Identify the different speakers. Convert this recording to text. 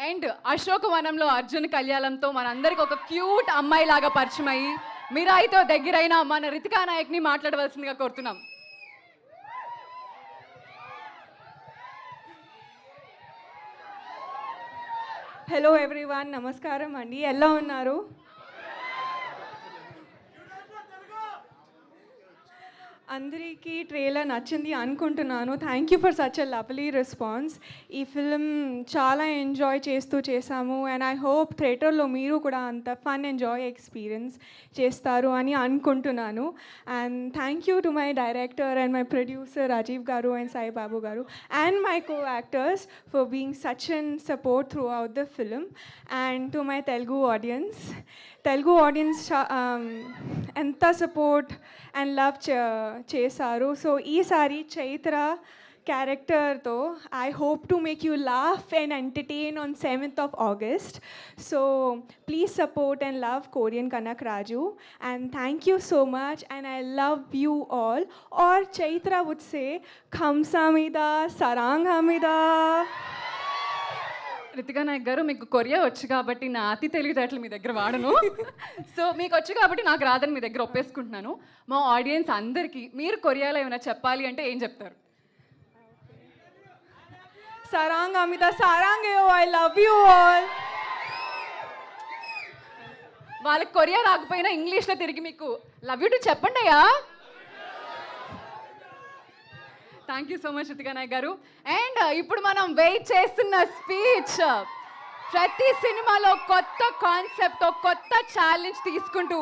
Speaker 1: And అశోకవనంలో Arjun కళ్యాణంతో మనందరికి ఒక cute అమ్మాయి లాగా పరిచయం అయ్యి మీరాయితో దగ్గరైన మన రితికా నాయక్ని మాట్లాడవలసిందిగా కోరుతున్నాం.
Speaker 2: హలో ఎవ్రీవన్, నమస్కారం అండి. ఎలా ఉన్నారు? అందరికీ ట్రైలర్ నచ్చింది అనుకుంటున్నాను. Thank you for such a lovely response. ఈ ఫిల్మ్ చాలా ఎంజాయ్ చేసాము అండ్ ఐ హోప్ థియేటర్లో మీరు కూడా అంత ఫన్ ఎంజాయ్ ఎక్స్పీరియన్స్ చేస్తారు అని అనుకుంటున్నాను. And thank you to my director and my producer Rajeev garu and Sai Babu garu and my co actors for being such and support through the film. And to my Telugu audience ఎంత support and love చేశారు. So ఈసారి చైత్ర క్యారెక్టర్తో I hope to make you laugh and entertain on 7th of August. So please support and love Korean Kanak Raju and thank you so much and I love you all. Or Chaitra would say Khamsamida Saranghamida.
Speaker 1: Ritika Nayak గారు, మీకు Korea వచ్చు కాబట్టి నా అతి తెలివితేటలు మీ దగ్గర వాడను. So మీకు వచ్చు కాబట్టి నాకు రాదని మీ దగ్గర ఒప్పేసుకుంటున్నాను. మా ఆడియన్స్ అందరికీ మీరు కొరియాలో ఏమైనా చెప్పాలి అంటే ఏం చెప్తారు?
Speaker 2: Saranghamida Saranghayo, I love you all.
Speaker 1: వాళ్ళకి కొరియా రాకపోయినా ఇంగ్లీష్లో తిరిగి మీకు లవ్ యూ టు చెప్పండి అయ్యా. Thank you so much Ritika Nayak గారు. అండ్ ఇప్పుడు మనం వెయిట్ చేస్తున్న స్పీచ్. ప్రతి సినిమాలో కొత్త కాన్సెప్ట్, కొత్త ఛాలెంజ్ తీసుకుంటూ